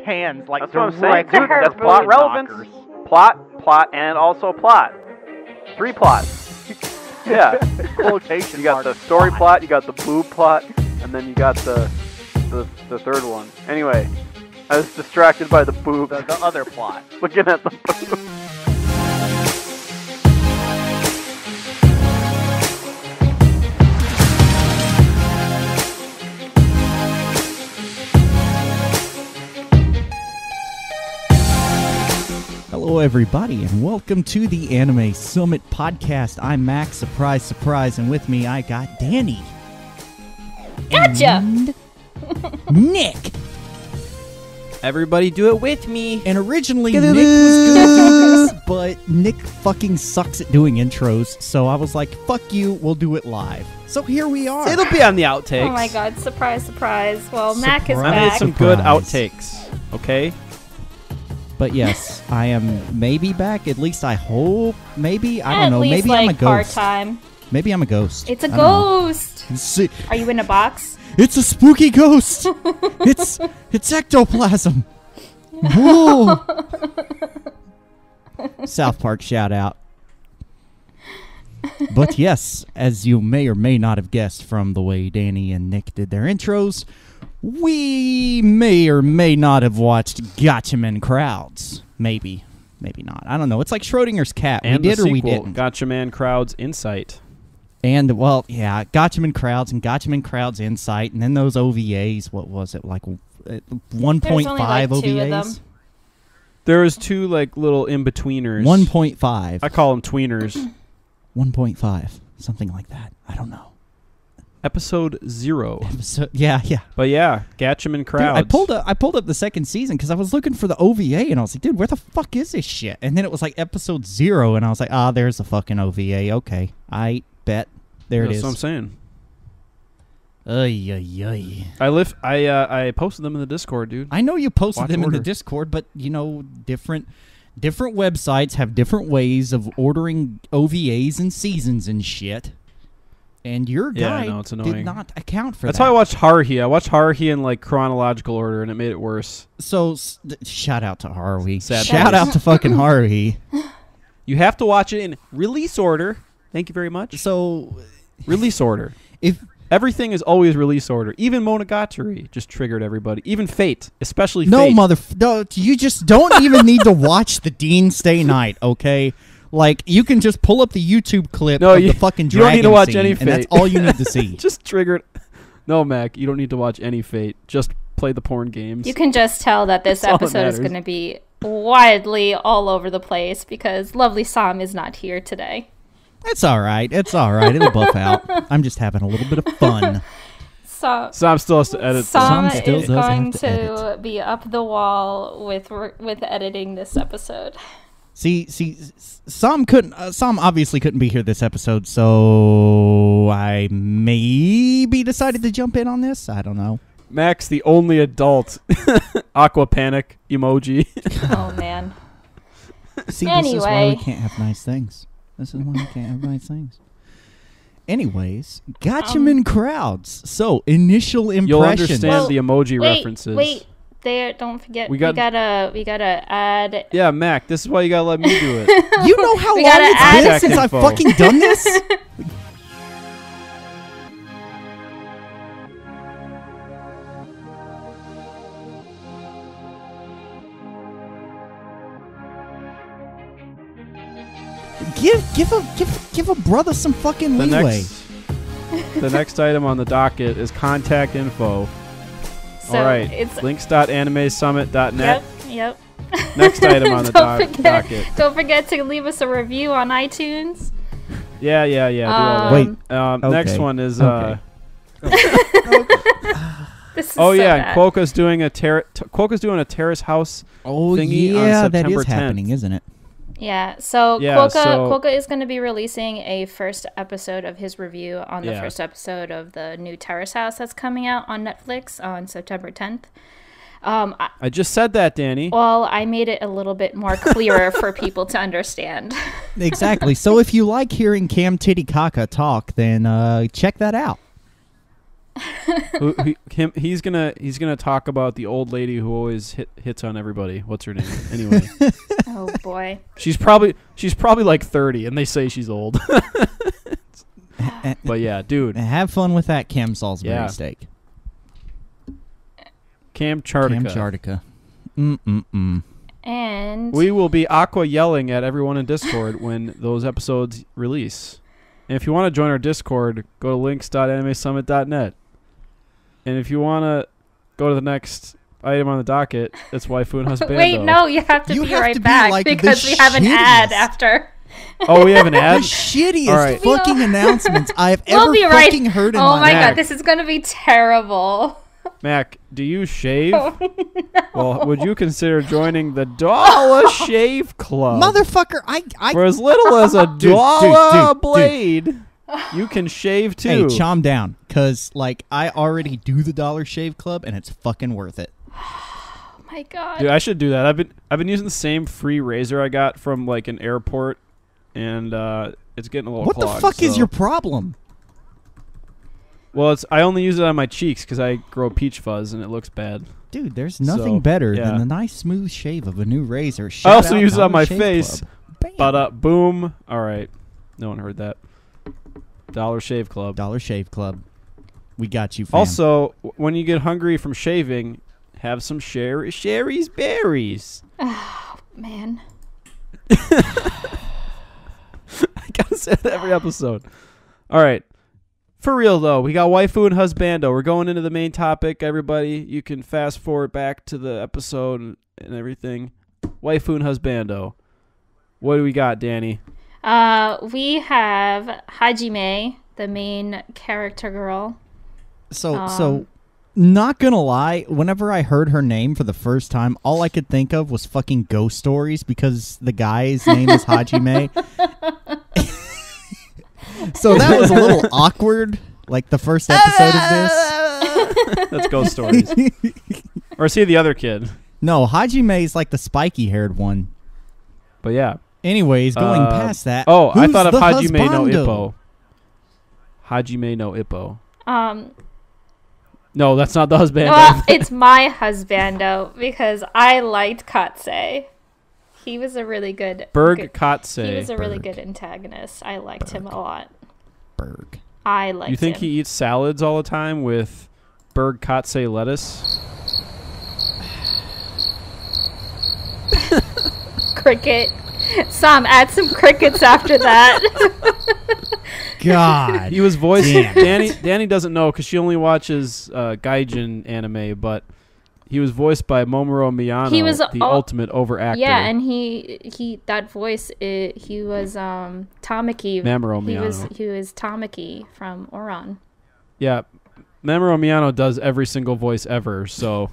hands, like That's what I'm saying, directly dude. That's to plot the relevance. knockers. Plot, and also plot. 3 plots. Yeah. Quotation You got marks, the story plot, you got the boob plot, and then you got the third one. Anyway, I was distracted by the boob. the other plot. Looking at the boob. Hello, everybody, and welcome to the Anime Summit Podcast. I'm Max, surprise, surprise, and with me I got Danny. Gotcha! And Nick. Everybody do it with me. And originally Nick was going to do this, but Nick fucking sucks at doing intros, so I was like, fuck you, we'll do it live. So here we are. It'll be on the outtakes. Oh my god, surprise, surprise. Well, Mac is Surprise. I made back. some good Surprise. outtakes. Okay? But yes, I am maybe back, at least I hope. Maybe, I don't know, At least, maybe like, I'm a ghost. part-time. Maybe I'm a ghost. It's a I don't know. ghost! It's, Are you in a box? it's a spooky ghost. It's ectoplasm. Whoa. South Park shout out. But yes, as you may or may not have guessed from the way Danny and Nick did their intros, we may or may not have watched Gatchaman Crowds. Maybe. Maybe not. I don't know. It's like Schrodinger's cat. And we did the or we sequel, didn't. Gatchaman Crowds Insight. And, well, yeah, Gatchaman Crowds and Gatchaman Crowds Insight, and then those OVAs, what was it, like 1.5 There's only, like, 2 of OVAs? them. There was 2 like little in-betweeners. 1.5. I call them tweeners. 1.5. Something like that. I don't know. Episode 0. So, yeah. But yeah, Gatchaman Crowds. Dude, I pulled up the second season because I was looking for the OVA, and I was like, dude, where the fuck is this shit? And then it was like episode 0, and I was like, there's the fucking OVA. Okay. I bet. There it That's is. what I'm saying. Ay. I posted them in the Discord, dude. I know you posted Watch them in order. the Discord, but, you know, different websites have different ways of ordering OVAs and seasons and shit. And your Yeah, guy I know, it's did annoying. not account for That's that. how I watched Haruhi. I watched Haruhi in like chronological order, and it made it worse. So, shout out to Haruhi. Sad Shout boys. out to fucking Haruhi. You have to watch it in release order. Thank you very much. So, Release order. if Everything is always release order. Even Monogatari just triggered everybody. Even Fate, especially no, Fate. no, you just don't even need to watch the Dean Stay Night, okay? Like, you can just pull up the YouTube clip No, of you- the fucking you dragon don't need to watch scene, any and that's Fate. all you need to see. Just triggered. No, Mac, you don't need to watch any Fate. Just play the porn games. You can just tell that this That's all that episode is matters. going to be widely all over the place because lovely Sam is not here today. It's all right. It'll buff out. I'm just having a little bit of fun. So Sam still has to edit. Sam Sam still is does going have to to edit. be up the wall with editing this episode. See, Sam obviously couldn't be here this episode, so I maybe decided to jump in on this. I don't know. Max, the only adult. Aqua panic emoji. Oh man. See, this is why we Anyway. can't have nice things. Anyways, Gatchaman Crowds. So, initial impressions. You'll understand Well, the emoji references. Wait. There, don't forget. We We got- gotta add. Yeah, Mac, this is why you gotta let me do it. You know how We long gotta it's add- been since I've Info. fucking done this? Give a brother some fucking The leeway. the next item on the docket is contact info. So All right, it's links.animesummit.net. Yep. Next item on the docket. Don't forget to leave us a review on iTunes. Yeah. Do all that. Wait. Next Okay. one is Okay. This is oh so yeah, bad. and Quokka's doing a terrace house. Oh thingy on yeah, that September is happening, 10th. isn't it? Yeah, so Yeah, Quokka is going to be releasing a first episode of his review on the Yeah. first episode of the new Terrace House that's coming out on Netflix on September 10th. I just said that, Danny. Well, I made it a little bit more clearer for people to understand. Exactly. So if you like hearing Cam Titty Kaka talk, then check that out. He's gonna talk about the old lady who always hits on everybody. What's her name? Anyway. Oh boy. She's probably like 30, and they say she's old. But yeah, dude. Have fun with that Cam Salisbury steak. Kamchatka. And we will be aqua yelling at everyone in Discord when those episodes release. And if you want to join our Discord, go to links.animesummit.net. And if you want to go to the next item on the docket, it's Waifu and Husbando. wait, no, you have to be right back like because we have an ad after. Oh, we have an ad? The shittiest fucking announcements I've ever be fucking heard in my life. Oh my god, this is going to be terrible. Mac, do you shave? Oh, no. Well, would you consider joining the Dollar Shave Club? Motherfucker, I for as little as a dollar blade, you can shave too. Hey, calm down, because like I already do the Dollar Shave Club, and it's fucking worth it. Oh my god, dude, I should do that. I've been using the same free razor I got from like an airport, and it's getting a little What clogged, the fuck is your problem? Well, I only use it on my cheeks because I grow peach fuzz and it looks bad. Dude, there's nothing better than the nice smooth shave of a new razor. I also use it on my face. Boom. All right. No one heard that. Dollar Shave Club. Dollar Shave Club. We got you, fam. Also, when you get hungry from shaving, have some Sherry's Berries. Oh, man. I gotta say that every episode. All right. For real, though, we got Waifu and Husbando. We're going into the main topic, everybody. You can fast forward back to the episode and everything. Waifu and Husbando. What do we got, Danny? We have Hajime, the main character girl. So, not gonna lie, whenever I heard her name for the first time, all I could think of was fucking Ghost Stories because the guy's name is Hajime. So that was a little awkward, like the first episode of this. That's Ghost Stories. Or is he the other kid? No, Hajime's like the spiky-haired one. But yeah. Anyways, going past that. Oh, I thought of Hajime Husbando? no Ippo. Hajime no Ippo. No, that's not the husband. Well, it's my husbando because I liked Katse. He was a really good... Katse. He was a really good antagonist. I liked him a lot. I liked him. You think he eats salads all the time with Katse lettuce? Cricket. Sam, add some crickets after that. God. He was voiced... Danny doesn't know because she only watches Gaijin anime, but... He was voiced by Momoro Miyano, the ultimate overactor. Yeah, and he that voice, he was Tamaki. Mamoru Miyano. He was Tamaki from Oran. Yeah, Mamoru Miyano does every single voice ever, so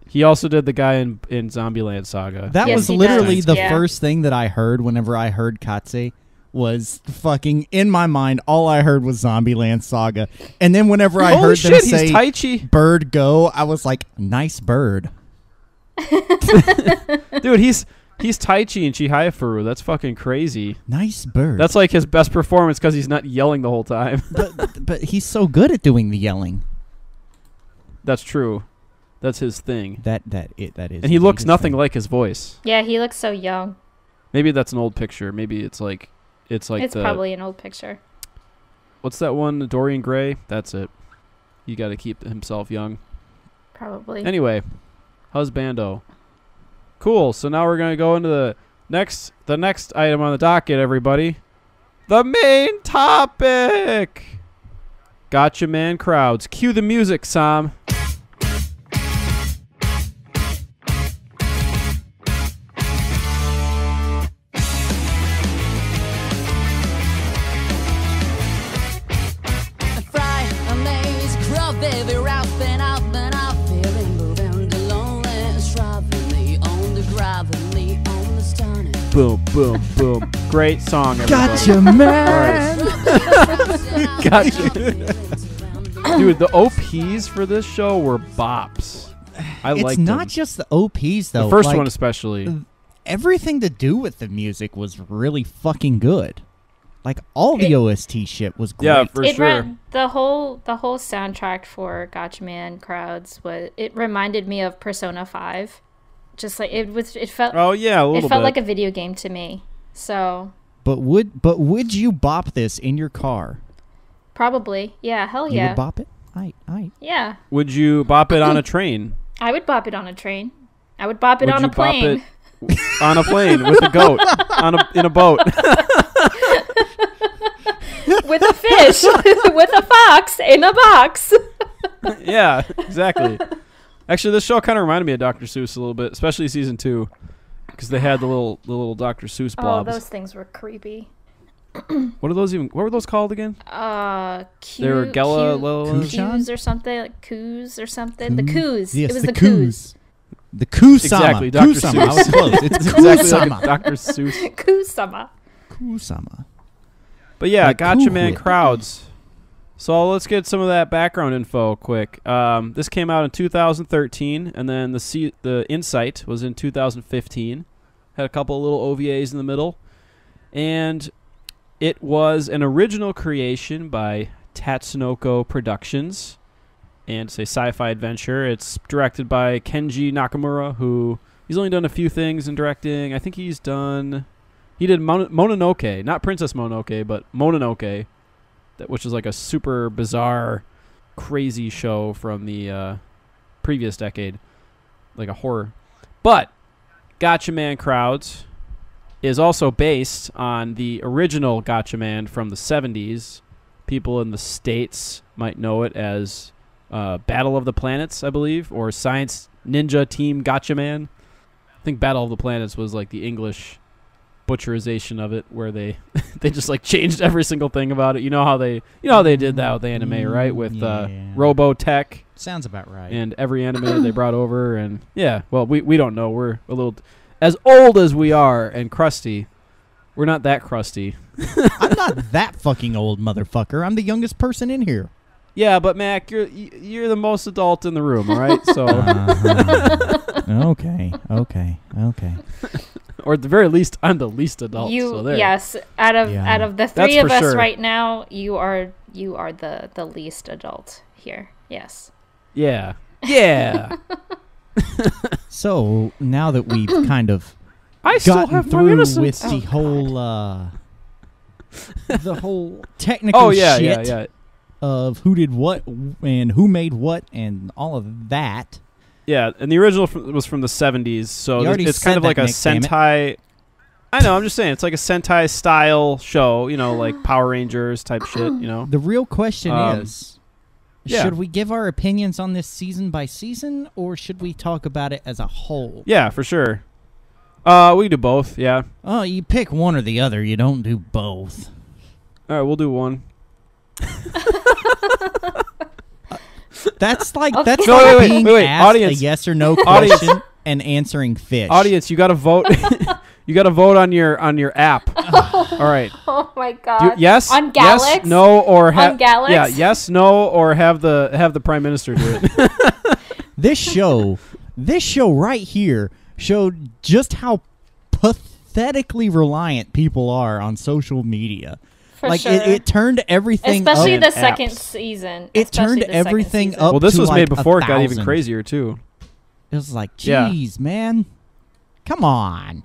he also did the guy in Zombieland Saga. That was literally the first thing that I heard whenever I heard Katse. Was fucking in my mind. All I heard was Zombieland Saga, and then whenever I heard them say "bird go," I was like, "Nice bird." Dude, he's Taichi in Chihaya-Furu. That's fucking crazy. Nice bird. That's like his best performance because he's not yelling the whole time. but he's so good at doing the yelling. That's true. That's his thing. That is. And he looks nothing like his voice. Yeah, he looks so young. Maybe that's an old picture. Maybe it's probably an old picture. What's that one? Dorian Gray? That's it. You got to keep himself young. Probably. Anyway, Husbando. Cool. So now we're going to go into the next item on the docket, everybody. The main topic. Gatchaman Crowds. Cue the music, Sam. Boom, boom, boom. Great song, everybody. Gotcha, man. Right. Gotcha. Dude, the OPs for this show were bops. I liked them. It's not just the OPs, though. The first one especially. Everything to do with the music was really fucking good. Like all the OST shit was great. Yeah, for sure. The whole soundtrack for Gatchaman Crowds it reminded me of Persona 5. Just like it felt. Oh yeah, a little bit. It felt like a video game to me. So. But would you bop this in your car? Probably. Yeah. Hell yeah. You would bop it. I. Yeah. Would you bop it on a train? I would bop it on a train. I would bop it Would on you a plane. Bop it on a plane with a goat in a boat. With a fish, with a fox in a box. Yeah, exactly. Actually, this show kind of reminded me of Dr. Seuss a little bit, especially season 2, because they had the little Dr. Seuss blobs. Oh, those things were creepy. What were those called again? They were Coos or something, like Coos or something. The Coos. Yes, it was the Coos. The Coos-sama. Exactly, Dr. Coos-sama. I was Seuss. close. It's Exactly like Coos-sama. Dr. Seuss. Coos-sama. Coos-sama. But yeah, Like Gatchaman Cool. Crowds. So let's get some of that background info quick. This came out in 2013, and then the Insight was in 2015. Had a couple of little OVAs in the middle. And it was an original creation by Tatsunoko Productions. And it's a sci-fi adventure. It's directed by Kenji Nakamura, he's only done a few things in directing. I think he did Mononoke, not Princess Mononoke, but Mononoke, which is like a super bizarre, crazy show from the previous decade, like a horror. But Gatchaman Crowds is also based on the original Gatchaman from the 70s. People in the States might know it as Battle of the Planets, I believe, or Science Ninja Team Gatchaman. I think Battle of the Planets was like the English butcherization of it, where they just like changed every single thing about it. You know how they did that with the anime, right? With Robotech. Sounds about right. And every anime they brought over, and yeah, well, we don't know. We're a little as old as we are and crusty. We're not that crusty. I'm not that fucking old, motherfucker. I'm the youngest person in here. Yeah, but Mac, you're the most adult in the room, all right? So Okay. Or at the very least, I'm the least adult. So there. Yes, out of the three That's of for us sure. right now, you are the least adult here. Yes. Yeah. Yeah. So now that we've kind of I still gotten have my through innocence. with the whole technical shit yeah. of who did what and who made what and all of that. Yeah, and the original was from the 70s, so You already it's said kind of like that, a Nick, damn it. Sentai. I know, I'm just saying, it's like a Sentai style show, like Power Rangers type shit, The real question is, yeah. should we give our opinions on this season by season, or should we talk about it as a whole? Yeah, for sure. We can do both, yeah. Oh, you pick one or the other. You don't do both. All right, we'll do one. That's like Okay. that's No, like wait, being wait, asked audience. a yes or no Audience. question and answering fish. Audience, you got to vote. You got to vote on your app. All right. Oh my god. Yes. On Yes, Galax? no, or On Galax? Yeah. Yes, no, or have the Prime Minister do it. This show right here showed just how pathetically reliant people are on social media. For like sure. it turned everything Especially up. the apps. second season. It Especially turned the second everything season. up. Well, this to was like made before it got even 1,000. crazier too. It was like, Yeah. geez, man, come on.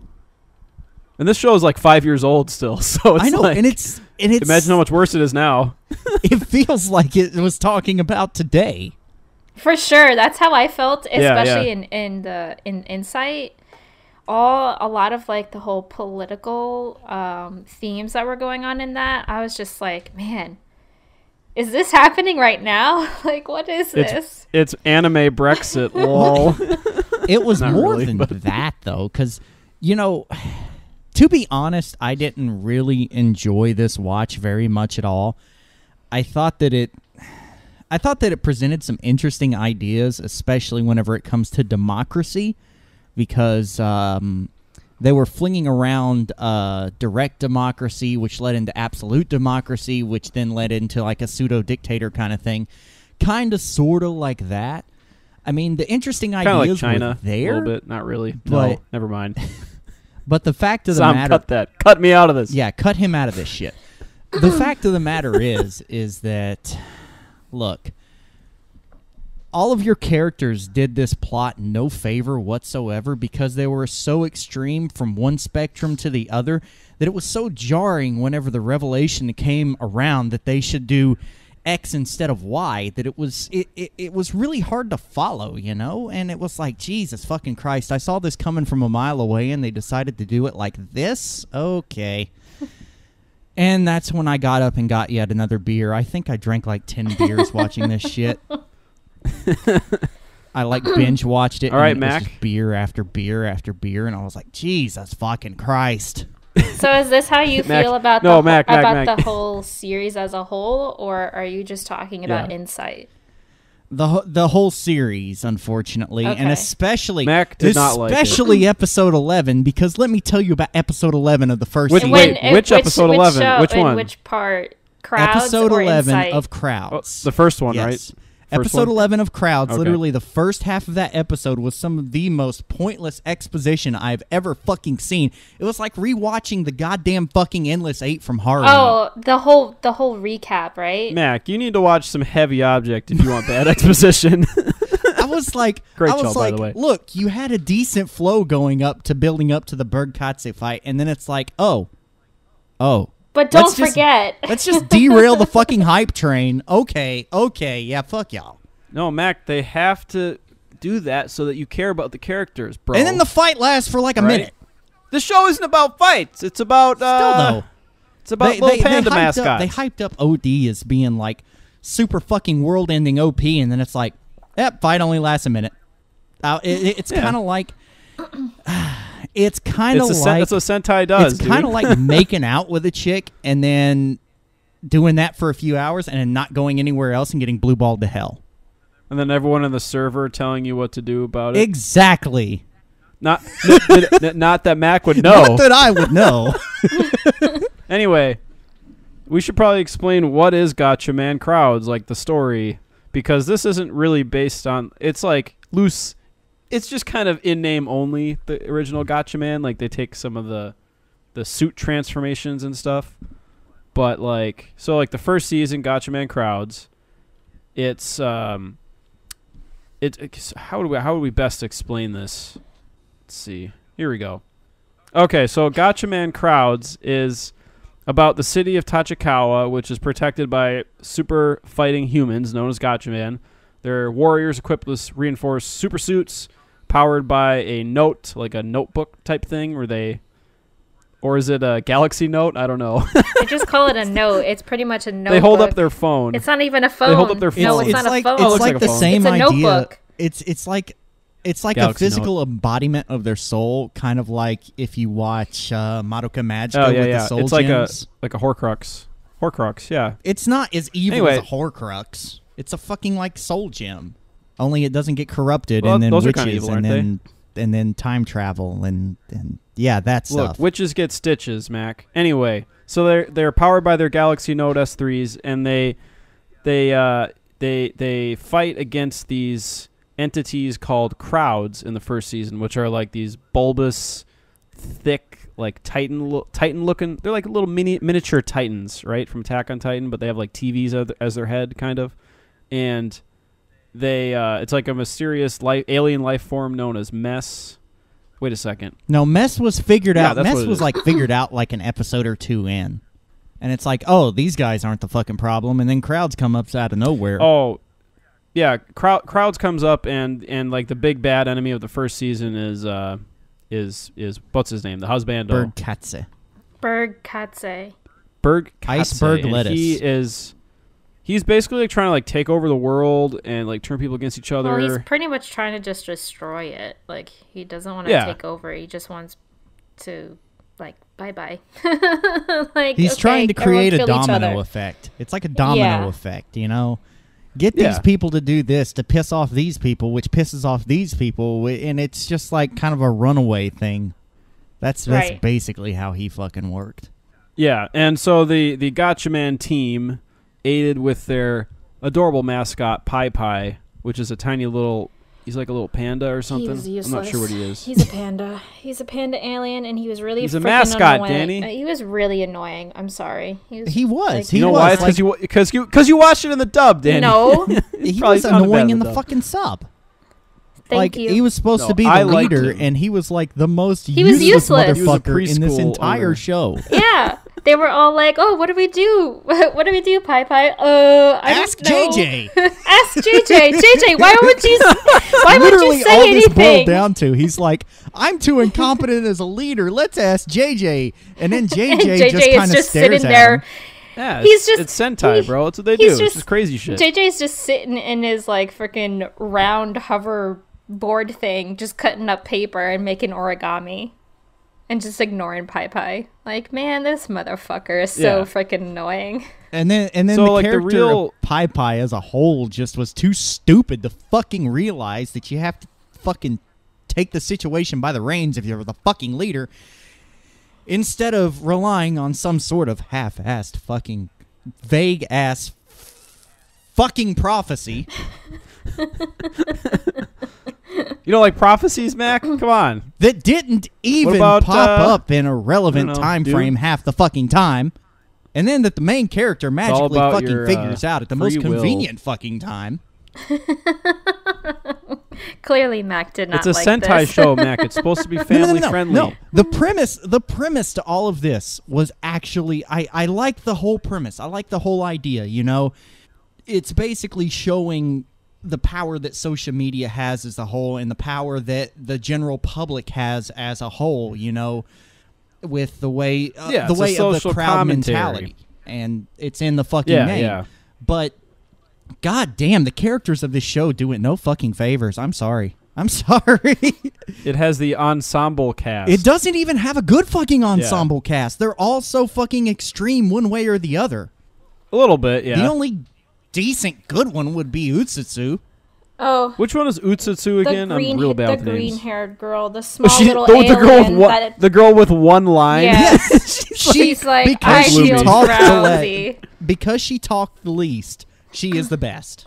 And this show is like 5 years old still, so it's I know, like, and it's imagine how much worse it is now. it feels like it was talking about today. For sure, that's how I felt, Yeah, especially yeah. in Insight. A lot of like the whole political themes that were going on in that. I was just like, man, is this happening right now? Like, what is this? It's anime Brexit, lol. It was Not more really, than but- that, though, because, to be honest, I didn't really enjoy this watch very much at all. I thought that it presented some interesting ideas, especially whenever it comes to democracy, because they were flinging around direct democracy, which led into absolute democracy, which then led into like a pseudo-dictator kind of thing. Kind of, sort of like that. I mean, the interesting Kind of like ideas China were there. a little bit. Not really. but- No, never mind. But the fact of the Sam, matter... cut that. Cut me out of this. Yeah, cut him out of this shit. The fact of the matter is that, look, all of your characters did this plot no favor whatsoever because they were so extreme from one spectrum to the other that it was so jarring whenever the revelation came around that they should do X instead of Y that it was really hard to follow, you know? And it was like, Jesus fucking Christ, I saw this coming from a mile away and they decided to do it like this? Okay. And that's when I got up and got yet another beer. I think I drank like 10 beers watching this shit. I like binge watched it. All right, and it was Mac. just beer after beer after beer, and I was like, Jesus fucking Christ. So is this how you Mac- feel about no, the Mac, the whole series as a whole, or are you just talking about Yeah. Insight? The whole series, unfortunately, and Okay. especially Mac did not like it. especially episode 11, because let me tell you about episode 11 of the first Which- season. wait, which episode 11? Show, Which one? In which part? Crowds Episode or 11 Insight? of Oh, Crowds. the first one, Yes. right? First Episode one? 11 of Crowds, Okay. literally the first half of that episode was some of the most pointless exposition I've ever fucking seen. It was like rewatching the goddamn fucking Endless 8 from Harlem. Oh, the whole recap, right? Mac, you need to watch some Heavy Object if you want bad exposition. I was like, Great I was show, by like, the way. look, you had a decent flow building up to the Berg Katze fight, and then it's like, oh. But don't Let's just- forget. Let's just derail the fucking hype train. Okay, yeah, fuck y'all. No, Mac, they have to do that so that you care about the characters, bro. And then the fight lasts for like a Right? minute. The show isn't about fights. It's about Still though. It's about little panda hyped mascots. Up, they hyped up OD as being like super fucking world-ending OP, and then it's like, yep, fight only lasts a minute. It's Yeah. kind of like, it's kind of like that's what Sentai does. it's kind of dude. like making out with a chick and then doing that for a few hours and then not going anywhere else and getting blue balled to hell. And then everyone on the server telling you what to do about it. Exactly. Not that Mac would know. Not that I would know. Anyway, we should probably explain what is Gatchaman Crowds, like the story, because this isn't really based on. It's like loose. It's just kind of in name only. The original Gatchaman, like they take some of the suit transformations and stuff, but like like the first season, Gatchaman Crowds. It's how would we best explain this? Let's see. Here we go. Okay, so Gatchaman Crowds is about the city of Tachikawa, which is protected by super fighting humans known as Gatchaman. They're warriors equipped with reinforced super suits, powered by a note, like a notebook type thing, or is it a galaxy note? I don't know. I just call it a note. It's pretty much a notebook. They hold up their phone. It's not even a phone. They hold up their No, phone. it's not like, a phone. It's looks like like a the phone. same It's a idea. notebook. It's like Galaxy a physical embodiment of their soul, kind of like if you watch Madoka Magica Oh yeah, with yeah. the soul It's like gems. a Horcrux. Horcrux, yeah. It's not as evil Anyway. as a Horcrux. It's a fucking like soul gem. Only it doesn't get corrupted, Well, and then those are witches, kinda evil, and aren't then time travel, and yeah, that Look, stuff. witches get stitches, Mac. Anyway, so they're powered by their Galaxy Note S3s, and they fight against these entities called crowds in the first season, which are like these bulbous, thick, like Titan looking. They're like little miniature Titans, right, from Attack on Titan, but they have like TVs as their head, kind of, and they it's like a mysterious alien life form known as Mess. Wait a second. No, Mess was figured Yeah, out. that's what Mess it was is. like figured out like an episode or two in, and it's like, oh, these guys aren't the fucking problem, and then crowds come up out of nowhere. Oh, yeah. Crowds comes up and like the big bad enemy of the first season is what's his name? The Husbando. Bird Katze. Berg Katze. Berg Iceberg Katze, and lettuce. He's basically like trying to like take over the world and like turn people against each other. Well, he's pretty much trying to just destroy it. Like, he doesn't want to Yeah. take over. He just wants to, like, bye-bye. Like, He's okay, trying to create a everyone kill each domino other. effect. It's like a domino Yeah. effect, you know? Get Yeah. these people to do this to piss off these people, which pisses off these people, and it's just like kind of a runaway thing. That's Right. basically how he fucking worked. Yeah, and so the Gatchaman team, aided with their adorable mascot Pai Pai, which is a tiny little He's like a little panda or something. He's useless. I'm not sure what he is. He's a panda. He's a panda alien, and he was really. He's a freaking mascot, annoying. Danny. He was really annoying. I'm sorry. He was. like, He You know was, why? It's like- because you watched it in the dub, Danny. No. He Probably was sounded bad annoying in the dub. fucking sub. Thank like you. he was supposed No, to be I the liked leader, him. and he was like the most He was useless. useless He was a motherfucker in this preschool entire owner. show. Yeah. They were all like, "Oh, what do we do? What do we do, Pai Pai? I Ask don't know." JJ. Ask JJ. JJ, why would you? Why would Literally, you say all this boiled anything? down to, he's like, "I'm too incompetent as a leader. Let's ask JJ." And then JJ, And JJ just is kind of just stares sitting at there. him. Yeah, He's just- it's Sentai, bro. That's what they do. he's It's just- just crazy shit. JJ's just sitting in his like freaking round hover board thing, just cutting up paper and making origami, and just ignoring Pai Pai. Like, man, this motherfucker is so Yeah. freaking annoying. And then So, the like, the character real- of Pai Pai as a whole just was too stupid to fucking realize that you have to fucking take the situation by the reins if you're the fucking leader, instead of relying on some sort of half-assed fucking vague-ass fucking prophecy. You know, like prophecies, Mac? Come on. That didn't even about, pop up in a relevant I don't know, time dude. frame half the fucking time. And then that the main character magically about fucking your, figures out at the most free will. convenient fucking time. Clearly, Mac did not It's a like Sentai this. show, Mac. It's supposed to be family friendly. No, the premise to all of this was actually I like the whole premise. I like the whole idea, you know. It's basically showing the power that social media has as a whole and the power that the general public has as a whole, you know, with the way Yeah, the it's a way of the social crowd commentary. mentality. And it's in the fucking Yeah, name. yeah. But god damn, the characters of this show do it no fucking favors. I'm sorry. It has the ensemble cast. It doesn't even have a good fucking ensemble cast. They're all so fucking extreme one way or the other. A little bit, yeah. The only decent good one would be Utsutsu. Oh, Which one is Utsutsu again? I'm real bad with the names. green-haired girl, the small Oh, little the alien. girl with that the girl with one line. Yes. She's like, I because she feel talked the drowsy. because she talked the least, she is the best.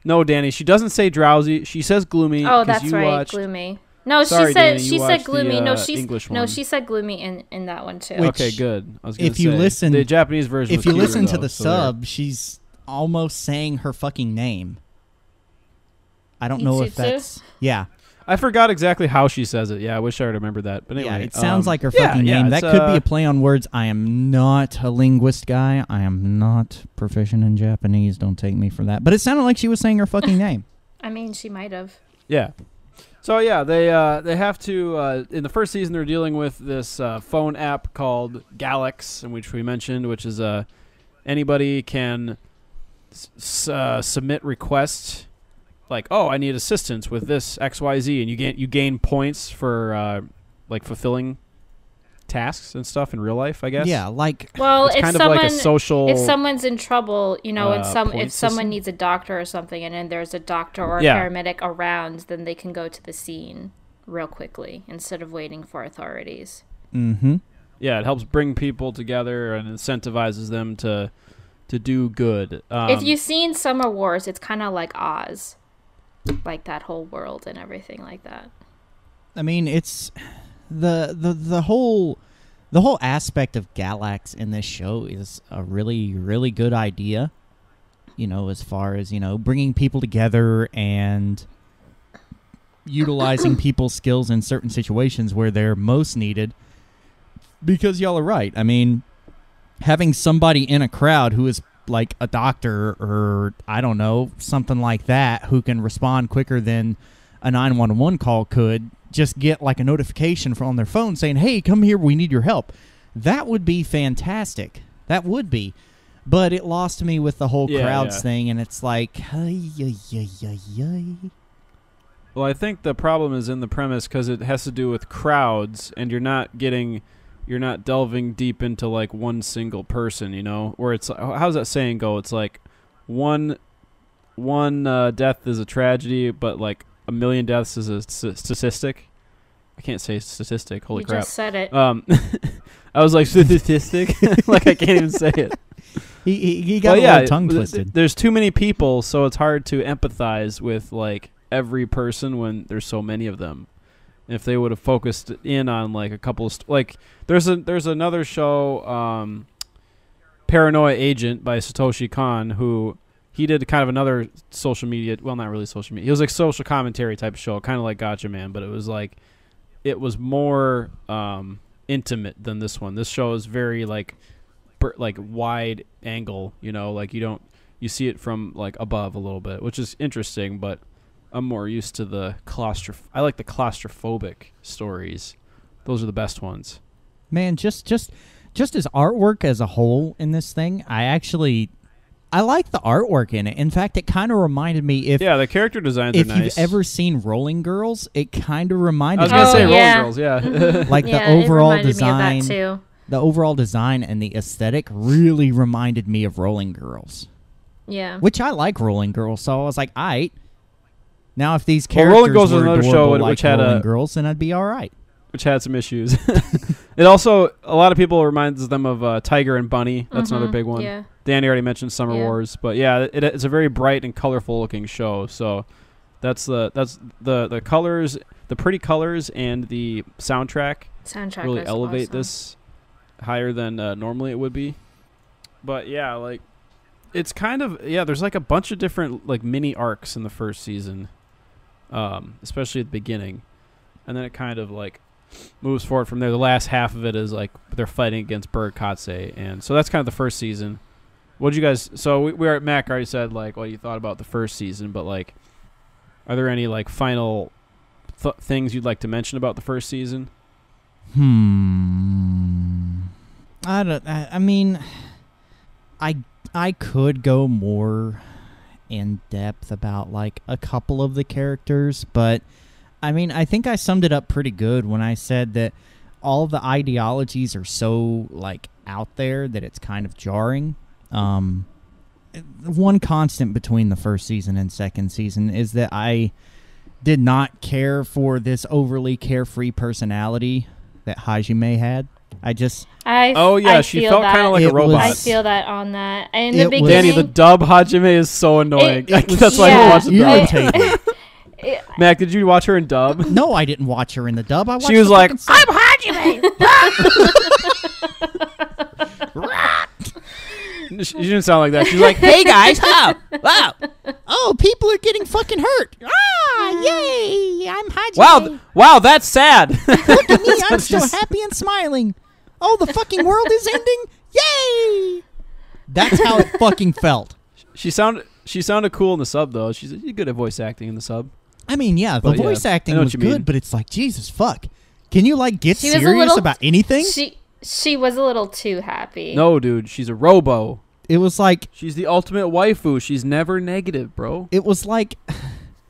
No, Danny, she doesn't say drowsy. She says gloomy. Oh, 'cause that's you right, watched- gloomy. No, Sorry, she said Danny, you she said watched the, gloomy. No, English no, one. she said gloomy in that one too. Which- Okay, good. I was gonna if you say, listen- the Japanese version. If was you cuter, listen to though, the so there. sub, she's almost saying her fucking name. I don't know if Itsutsu? that's I forgot exactly how she says it. Yeah, I wish I remembered that. But anyway, it sounds like her yeah, fucking yeah, name. That it's, could be a play on words. I am not a linguist guy. I am not proficient in Japanese. Don't take me for that. But it sounded like she was saying her fucking name. I mean, she might have. Yeah. So yeah, they have to in the first season they're dealing with this phone app called Galax, in which we mentioned, which is anybody can submit requests like, oh, I need assistance with this XYZ, and you gain points for like fulfilling tasks and stuff in real life, I guess. Yeah, like Well, It's if kind of someone like a social. if someone's in trouble, you know, and if point someone system? needs a doctor or something, and then there's a doctor or a Yeah. paramedic around, then they can go to the scene real quickly instead of waiting for authorities. mm-hmm. Yeah, it helps bring people together and incentivizes them to do good. If you've seen Summer Wars, it's kind of like Oz, like that whole world and everything like that. I mean, it's the whole aspect of Galax in this show is a really, really good idea. You know, as far as, you know, bringing people together and utilizing people's skills in certain situations where they're most needed. Because y'all are right. I mean, having somebody in a crowd who is like a doctor or, I don't know, something like that, who can respond quicker than a 911 call could, just get like a notification from their phone saying, hey, come here, we need your help. That would be fantastic. That would be. But it lost me with the whole crowds thing, and it's like, Well, I think the problem is in the premise because it has to do with crowds, and you're not delving deep into like one single person, you know. Where it's, how's that saying go? It's like one death is a tragedy, but like a million deaths is a statistic. I can't say statistic. Holy You crap! just said it. I was like statistic, like I can't even say it. He got a little tongue twisted. There's too many people, so it's hard to empathize with like every person when there's so many of them. If they would have focused in on like a couple of like there's another show, Paranoia Agent by Satoshi Kon, who he did kind of another social media, well, not really social media. It was like social commentary type of show, kind of like Gatchaman, but it was more intimate than this one. This show is very like wide angle, you know, like you see it from like above a little bit, which is interesting, but I'm more used to the I like the claustrophobic stories. Those are the best ones. Man, just as artwork as a whole in this thing, I like the artwork in it. In fact, it kind of reminded me the character designs are nice. If you've ever seen Rolling Girls, it kind of reminded I was me. gonna say yeah. Rolling Girls, yeah. Mhm. Like Yeah, the overall it reminded design, me of that too. the overall design and the aesthetic really reminded me of Rolling Girls. Yeah. Which I like Rolling Girls, so I was like, aight. Now if these Well, characters Rolling Girls was were another show adorable which like had Rolling a- Girls, then I'd be all right. Which had some issues. It also, a lot of people reminds them of Tiger and Bunny. That's another big one. Yeah. Danny already mentioned Summer Wars, but yeah, it's a very bright and colorful looking show. So that's the colors, the pretty colors, and the soundtrack really is elevate awesome. this higher than normally it would be. But yeah, like it's kind of there's like a bunch of different like mini arcs in the first season, especially at the beginning, and then it kind of like moves forward from there. The last half of it is like they're fighting against Bird Katsei, and so that's kind of the first season. What did you guys? So we are Mac already said like what you thought about the first season, but like, are there any like final things you'd like to mention about the first season? I mean, I could go more in depth about like a couple of the characters, but I mean, I think I summed it up pretty good when I said that all the ideologies are so like out there that it's kind of jarring. One constant between the first season and second season is that I did not care for this overly carefree personality that Hajime had. She felt kind of like a robot. I feel that on that. In the It was- beginning, Danny, the dub Hajime is so annoying. That's why I yeah. watch the dub. Irritating. Mac, did you watch her in dub? No, I didn't watch her in the dub. I watched She was the like, fucking sub. She didn't sound like that. She's like, hey guys, Wow. Oh, people are getting fucking hurt. Yay. I'm Hajime. wow, that's sad. Look at me. I'm so happy and smiling. Oh, the fucking world is ending. Yay. That's how it fucking felt. She sounded cool in the sub though. She's good at voice acting in the sub. I mean, yeah, the But, voice I acting know what was you mean. good, but it's like, Jesus fuck. Can you like get She was a serious little- about anything? she was a little too happy. No, dude, she's a robo. It was like She's the ultimate waifu. She's never negative, bro. it was like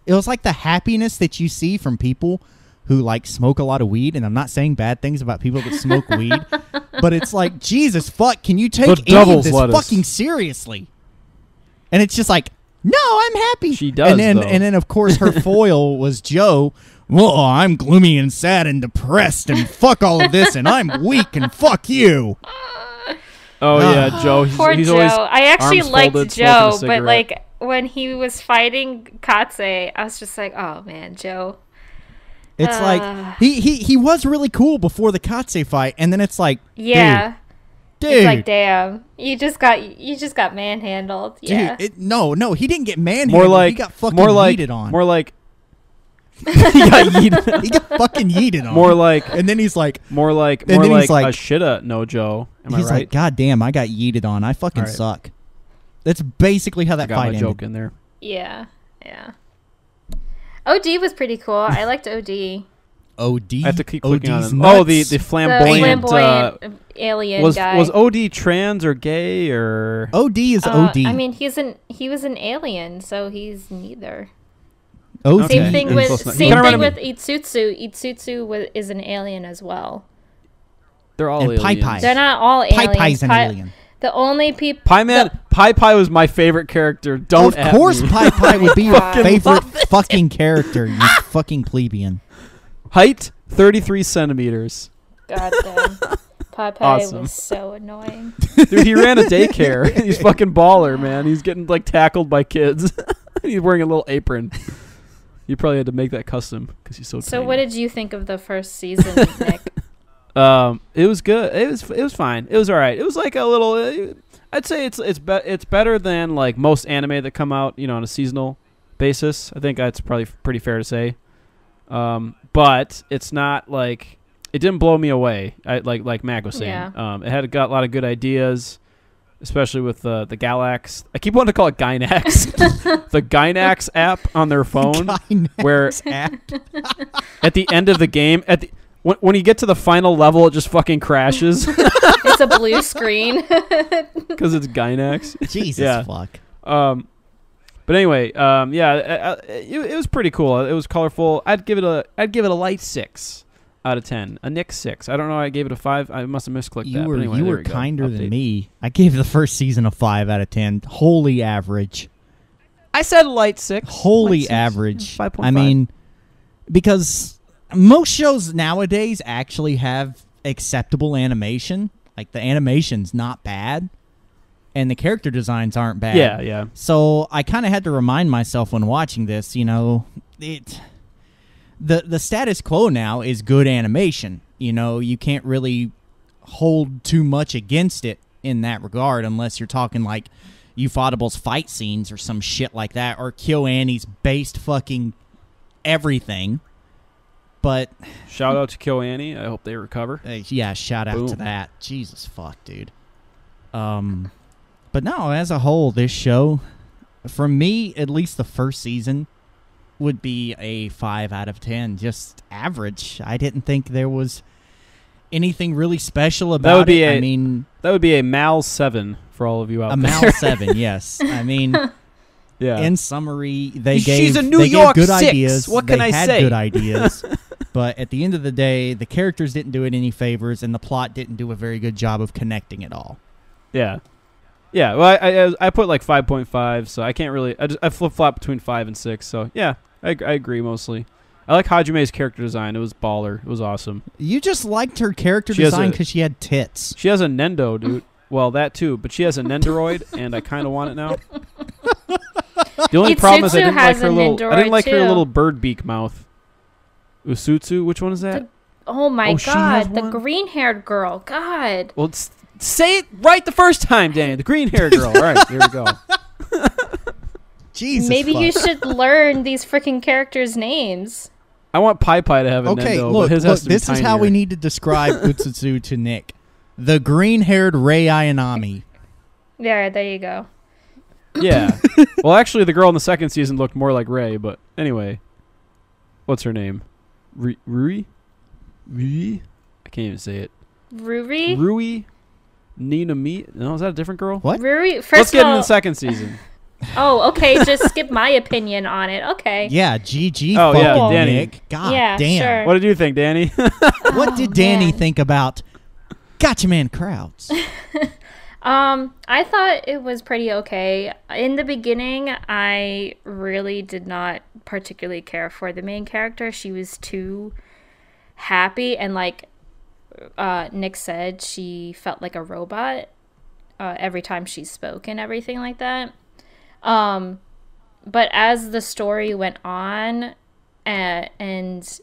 the happiness that you see from people who like smoke a lot of weed, and I'm not saying bad things about people that smoke weed, but it's like, Jesus fuck, can you take But any of devil's this lettuce. fucking seriously? And it's just like, no, I'm happy. She does, and though. then of course her foil was Joe. Well, I'm gloomy and sad and depressed, and fuck all of this, and I'm weak, and fuck you. Oh yeah, Joe. Poor He's Joe. always I actually arms liked folded, Joe, smoking a but cigarette. like when he was fighting Katsei, I was just like, oh man, Joe. It's like he was really cool before the Katsei fight, and then it's like, Yeah. dude, It's like, damn, you just got manhandled. dude, Yeah. no, he didn't get manhandled. more like he got fucking more like yeeted on. more like he got yeeted. He got fucking yeeted on. More like and then he's like, more like And then he's like- a shoulda no Joe. Am I he's right? like, God damn, I got yeeted on. I fucking All right. suck. That's basically how I that got fight my ended. joke in there. Yeah. OD was pretty cool. I liked OD. OD. I have to keep clicking on OD's him. Oh, nuts. the The flamboyant. flamboyant alien was guy. was OD trans or gay or? OD is OD. I mean, he was an alien, so he's neither. OD. Okay. Same thing And with close enough. same Kinda thing reminded with Itsutsu. Itsutsu is an alien as well. They're all And aliens. Pai Pai. They're not all aliens. Pai Pai's an alien. The only people. Pai Pai was my favorite character. Don't Of course, at me. Pai Pai would be your Fucking favorite fucking character, you fucking plebeian. Height 33 centimeters. God damn. Pai Pai Awesome. was so annoying. Dude, he ran a daycare. He's fucking baller, man. He's getting like tackled by kids. He's wearing a little apron. You probably had to make that custom because he's so. So tiny. what did you think of the first season, Nick? It was good. It was fine. It was all right. It was like a little. I'd say it's better than like most anime that come out, on a seasonal basis. I think that's probably pretty fair to say. But it's not like it didn't blow me away. Like Mac was saying. Yeah. It had got a lot of good ideas, especially with the Galax. I keep wanting to call it Gynax. The Gynax app on their phone, where at the end of the game, when you get to the final level, it just fucking crashes It's a blue screen. because it's Gynax. Jesus fuck. But anyway, it was pretty cool. It was colorful. I'd give it a light 6 out of 10. A Nick 6. I don't know. I gave it a 5. I must have misclicked that. You But were anyway, you there were we go. kinder than Update. me. I gave the first season a 5 out of 10. Wholly average. I said light 6. Wholly Light 6. average. 5.5. I mean, because most shows nowadays actually have acceptable animation. Like the animation's not bad, and the character designs aren't bad. Yeah. So I kind of had to remind myself when watching this, the status quo now is good animation. You can't really hold too much against it in that regard unless you're talking like Ufaughtible's fight scenes or some shit like that, or KyoAni's based fucking everything. But Shout out to KyoAni. I hope they recover. yeah, shout out to Boom. that. Jesus fuck, dude. But no, as a whole, this show, for me, at least the first season, would be a 5 out of 10. Just average. I didn't think there was anything really special about would be it. a- I mean, That would be a Mal 7 for all of you out a there. Mal 7, yes. I mean, Yeah. in summary, they She's gave a New they gave York good 6. ideas. What can they I had say? good ideas. But at the end of the day, the characters didn't do it any favors, and the plot didn't do a very good job of connecting it all. Yeah. Yeah, well, I put like 5.5, so I can't really... I flip-flop between 5 and 6, so yeah, I agree mostly. I like Hajime's character design. It was baller. It was awesome. You just liked her character She has design a- because she had tits. She has a Nendo, dude. Well, that too, but she has a Nendoroid, and I kind of want it now. The only problem is I didn't like has her a little... I didn't Nendoroid, like her too. little bird beak mouth. Usutsu? Which one is that? Oh my Oh, she has god, the one? green-haired girl. God. Well, say it right the first time, Danny. The green hair girl. All right, here we go. Jesus. Maybe you fuck. should learn these freaking characters' names. I want Pai Pai to have a Okay, Nendo, look, but his look has to be this is how we tinier. need to describe Utsutsu to Nick. The green-haired Rei Ayanami. There you go. Yeah. Well, actually, the girl in the second season looked more like Rei, but anyway. What's her name? Rui? Rui? I can't even say it. Ruri? Rui? Nina Mi? No, is that a different girl? What? Ruri? First Let's of get into all, the second season. oh, okay, just skip my opinion on it. Okay. Yeah, GG Oh, yeah, fucking Danny. Nick. God Yeah, damn. sure. What did you think, Danny? What did Danny man. think about Gatchaman Crowds? I thought it was pretty okay. In the beginning, I really did not particularly care for the main character. She was too happy, and like Nick said, she felt like a robot every time she spoke and everything like that. But as the story went on, and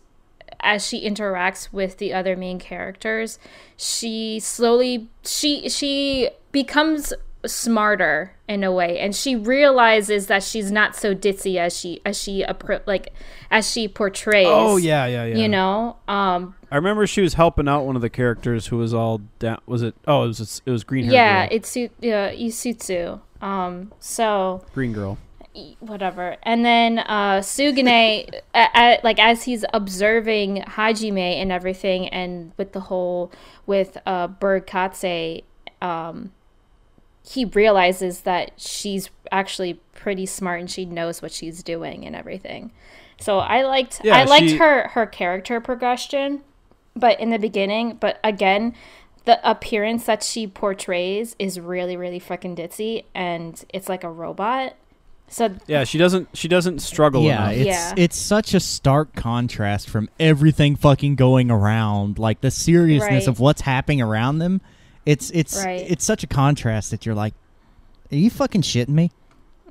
as she interacts with the other main characters, she slowly she becomes smarter in a way, and she realizes that she's not so ditzy as she portrays. Oh, yeah. You know, I remember she was helping out one of the characters who was all down. Was it? Oh, it was green hair. yeah, girl. it's Isutsu. So Green girl. whatever. And then Sugane, as he's observing Hajime and everything, and with the whole with Bird Katse, he realizes that she's actually pretty smart and she knows what she's doing and everything. So I liked her character progression, but in the beginning, but again, the appearance that she portrays is really, really fucking ditzy, and it's like a robot. So Yeah, she doesn't struggle Yeah, enough. it's such a stark contrast from everything fucking going around, like the seriousness Right. of what's happening around them. It's Right. it's such a contrast that you're like, are you fucking shitting me?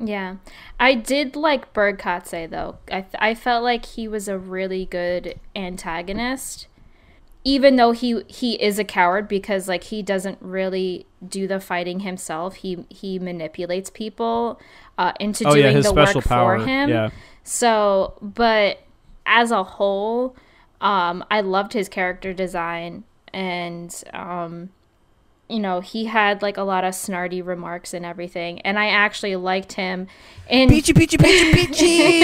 Yeah. I did like Bird Katse, though. I felt like he was a really good antagonist. Even though he is a coward, because like he doesn't really do the fighting himself. He manipulates people into doing his the special work power. for him. Yeah. So, but as a whole, I loved his character design, and you know, he had like a lot of snarty remarks and everything, and I actually liked him. In Peachy.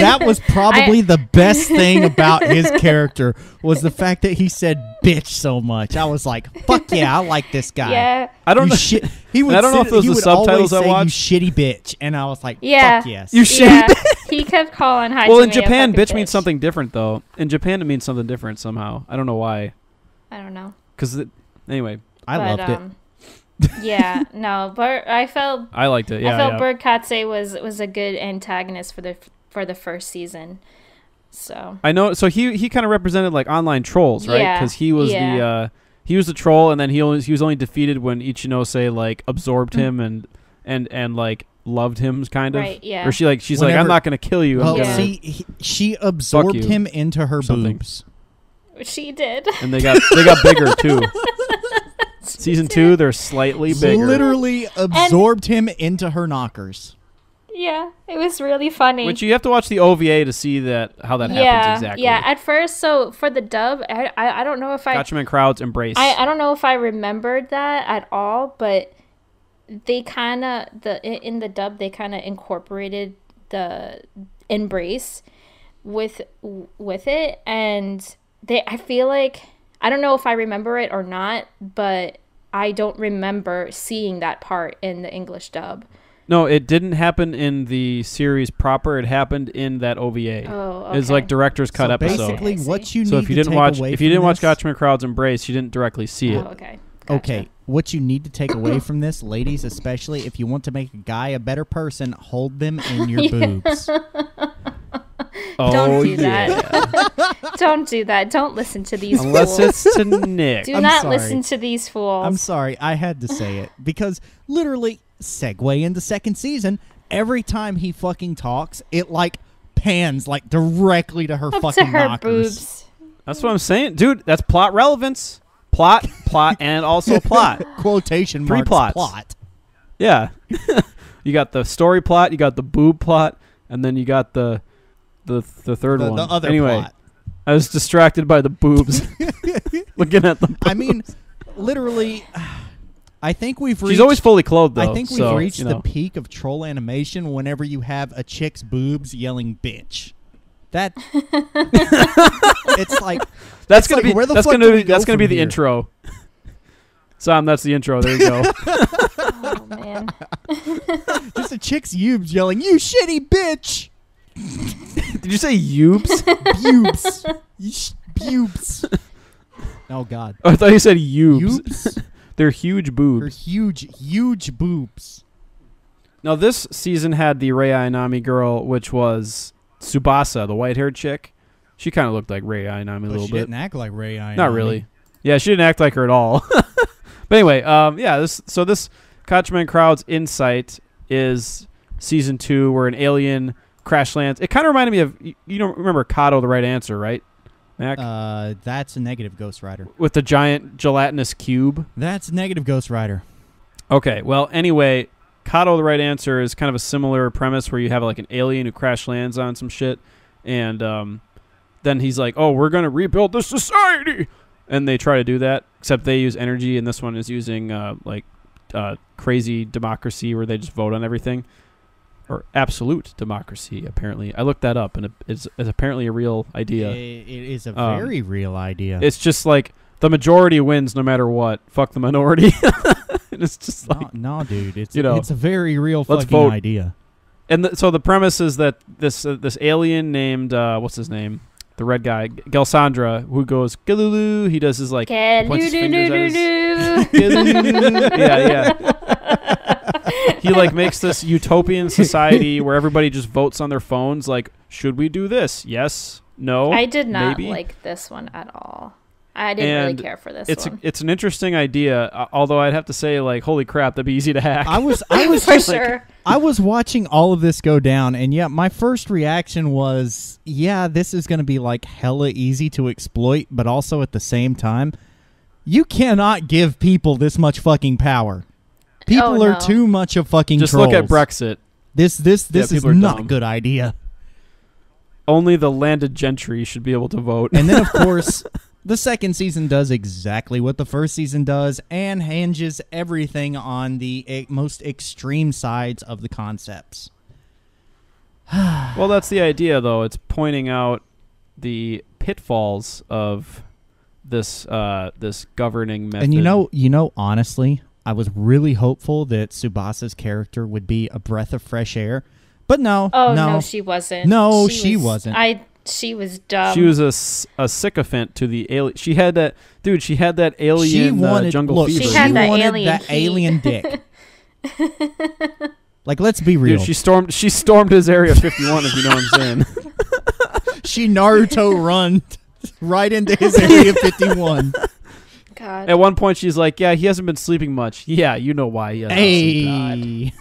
That was probably the best thing about his character, was the fact that he said bitch so much. I was like, fuck yeah, I like this guy. Yeah. I don't know. He would I don't know if those he are the would subtitles always I say, watched. "You shitty bitch," and I was like, Yeah. fuck yes. You shitty Yeah. He kept calling Hajime Well, in a Japan, fucking bitch means something different, though. In Japan, it means something different somehow. I don't know why. I don't know. Because anyway, I But, loved it. Yeah, no, but I felt I liked it. Yeah, I felt yeah. Bird Katse was a good antagonist for the first season. So I know. So he kind of represented like online trolls, right? Yeah, Because he was yeah. he was the troll, and then he was only defeated when Ichinose like absorbed him and like loved him, kind of. Right, yeah. Or she's like, Whenever- I'm not gonna kill you. Well, I'm gonna, see, she absorbed you. him into her Something. boobs. she did. and they got bigger too. Season 2, they're slightly bigger. Literally absorbed him into her knockers. Yeah, it was really funny. Which you have to watch the OVA to see how that yeah, happens exactly. yeah. At first, so for the dub, I don't know if Gatchaman Crowds embrace. I don't know if I remembered that at all, but they kind of in the dub they kind of incorporated the embrace with it, and I feel like, I don't know if I remember it or not, but I don't remember seeing that part in the English dub. No, it didn't happen in the series proper. It happened in that OVA. Oh, okay. It's like director's cut So episode. basically, I see. what you need So if you to didn't take watch away if you from didn't watch this- Gatchaman Crowds embrace, you didn't directly see it. Oh, okay. Gotcha. Okay, what you need to take away from this, ladies especially, if you want to make a guy a better person, hold them in your boobs. Don't do that. Don't do that. Don't listen to these Unless fools. it's to Nick. Do I'm not sorry. listen to these fools. I'm sorry, I had to say it. Because literally, segue into second season, every time he fucking talks, it like pans like directly to her Up fucking to her knockers. boobs. That's what I'm saying. Dude, that's plot relevance. Plot, and also plot. Quotation Three marks plots. plot. Yeah. You got the story plot, you got the boob plot, and then you got the third one. The other anyway, plot. I was distracted by the boobs. Looking at the boobs. I mean, literally, I think we've reached... She's always fully clothed, though. I think we've so, reached you know. the peak of troll animation whenever you have a chick's boobs yelling bitch. That... it's like... That's it's gonna like, be where the that's fuck gonna do be we go that's gonna be from the here? intro. Sam, that's the intro. There you go. Oh, man. Just a chick's boobs yelling, "You shitty bitch!" Did you say yoobs? Boobs. Boobs. Oh, God. Oh, I thought you said yoobs. Boobs? They're huge Her boobs. huge boobs. Now this season had the Rei Ayanami girl, which was Tsubasa, the white-haired chick. She kind of looked like Rei Ayanami a little she bit. didn't act like Rei Ayanami. Not really. Yeah, she didn't act like her at all. But anyway, yeah. This Gatchaman Crowds Insight is season 2, where an alien crash lands. It kind of reminded me of you don't remember Kato, the right answer, right, Mac? That's a negative Ghost Rider. With the giant gelatinous cube. That's negative Ghost Rider. Okay. Well, anyway, Kato, the right answer is kind of a similar premise where you have like an alien who crash lands on some shit, and then he's like, "Oh, we're gonna rebuild the society," and they try to do that. Except they use energy, and this one is using crazy democracy where they just vote on everything, or absolute democracy. Apparently, I looked that up, and it's apparently a real idea. It is a very real idea. It's just like the majority wins no matter what. Fuck the minority. And it's just like no, dude. It's it's a very real let's fucking vote. idea. And so the premise is that this alien named what's his name, the red guy, Gelsandra, who goes Galulu. He does his like points his fingers at his Galulu. Yeah. He like makes this utopian society where everybody just votes on their phones. Like, should we do this? Yes. No. I did not maybe. like this one at all. I didn't really And care for this one. It's an interesting idea, although I'd have to say, like, holy crap, that'd be easy to hack. I was For just sure. I was watching all of this go down, and yeah, my first reaction was, yeah, this is going to be like hella easy to exploit, but also at the same time, you cannot give people this much fucking power. People are no. too much of fucking Just trolls. look at Brexit. This is people are not dumb. a good idea. Only the landed gentry should be able to vote. And then, of course, the second season does exactly what the first season does and hinges everything on the most extreme sides of the concepts. Well, that's the idea, though. It's pointing out the pitfalls of this this governing method. And you know, honestly, I was really hopeful that Tsubasa's character would be a breath of fresh air, but no. Oh no, she wasn't. No, she wasn't. She was dumb. She was a sycophant to the alien. She had that dude. She had that alien She wanted jungle fever. She had that wanted alien that heat. alien dick. Like, let's be real. Dude, she stormed his Area 51, if you know what I'm saying. She Naruto run right into his Area 51. God. At one point, she's like, "Yeah, he hasn't been sleeping much." Yeah, you know why. He hasn't slept. Hey.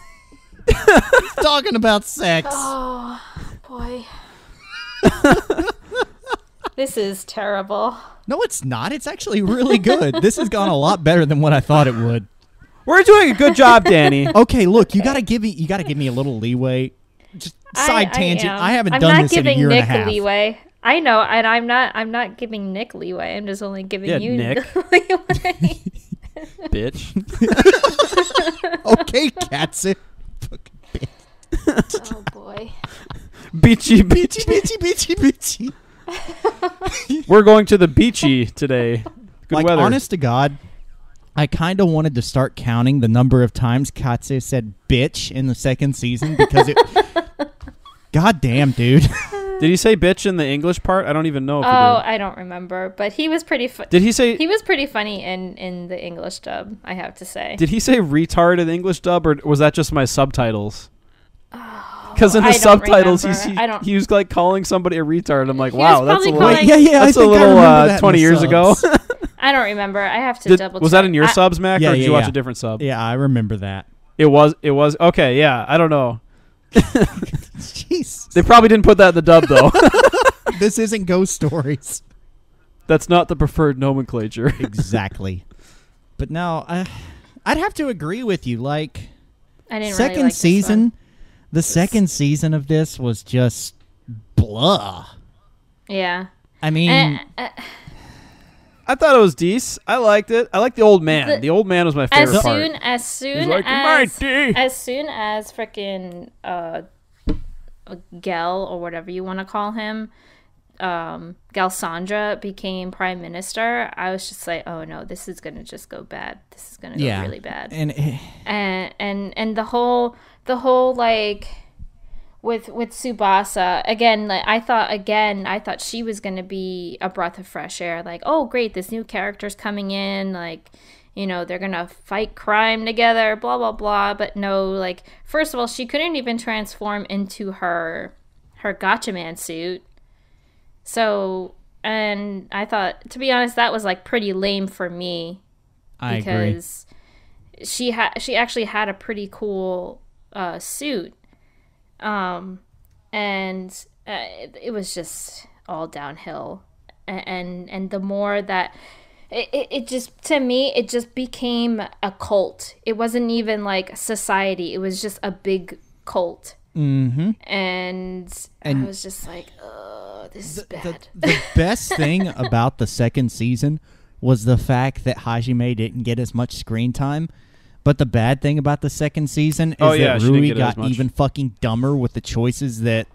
He's talking about sex. Oh boy. This is terrible. No, it's not. It's actually really good. This has gone a lot better than what I thought it would. We're doing a good job, Danny. Okay, look, you gotta give me a little leeway. Just side tangent. am. I haven't I'm done not this in a giving year Nick and a half. leeway. I know, and I'm not giving Nick leeway. I'm just only giving Yeah, you Nick. leeway. Bitch. Okay, Katsu. Oh boy. Beachy, beachy. Bitchy. We're going to the beachy today. Good Like, weather. honest to God, I kind of wanted to start counting the number of times Katsu said bitch in the second season because it... God damn, dude. Did he say bitch in the English part? I don't even know if he Oh, did. I don't remember, but he was pretty. Did he say? He was pretty funny in the English dub, I have to say. Did he say retard in the English dub, or was that just my subtitles? Because in the I don't subtitles, remember. he was like calling somebody a retard. I'm like, He wow, was that's a probably little. calling- Yeah, That's I a think I little remember that in 20 the years ago. subs. I don't remember. I have to double check. Was that in your subs, Mac, Yeah, or did you yeah, watch yeah. a different sub? Yeah, I remember that. It was. Okay, yeah, I don't know. Jeez. They probably didn't put that in the dub, though. This isn't Ghost Stories. That's not the preferred nomenclature. Exactly. But no, I'd have to agree with you. Like, I didn't second really like season, the second season of this was just blah. This one. Yeah. I mean, I thought it was decent. I liked it. I liked the old man. The old man was my favorite part. As soon like, "Mighty." as soon as freaking Gel or whatever you want to call him, Galsandra became prime minister, I was just like, oh no, this is gonna just go bad. This is gonna go really bad. And the whole like with Tsubasa again, like I thought she was gonna be a breath of fresh air. Like, oh great, this new character's coming in, like, you know, they're gonna fight crime together, blah blah blah. But no, like, first of all, she couldn't even transform into her Gatchaman suit. So, and I thought, to be honest, that was like pretty lame for me. I agree. Because she actually had a pretty cool suit. And it was just all downhill. And the more that it just, to me, it just became a cult. It wasn't even like society. It was just a big cult. mm-hmm. And I was just like, oh, this is bad. The best thing about the second season was the fact that Hajime didn't get as much screen time. But the bad thing about the second season is that she didn't Rui get as got much. even fucking dumber with the choices that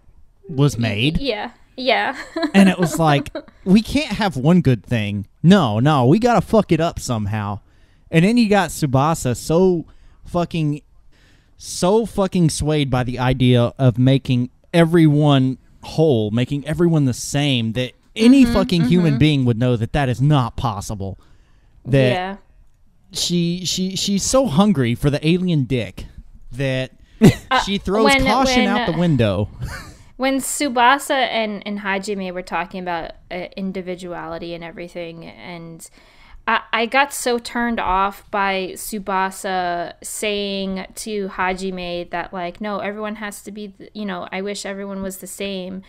was made. Yeah. And it was like, we can't have one good thing. No, we gotta fuck it up somehow. And then you got Tsubasa so fucking swayed by the idea of making everyone whole, making everyone the same, that any fucking human being would know that is not possible. That Yeah. she's so hungry for the alien dick that she throws when- caution when, out the window. When Tsubasa and Hajime were talking about individuality and everything, and I got so turned off by Tsubasa saying to Hajime that, like, no, everyone has to be, I wish everyone was the same.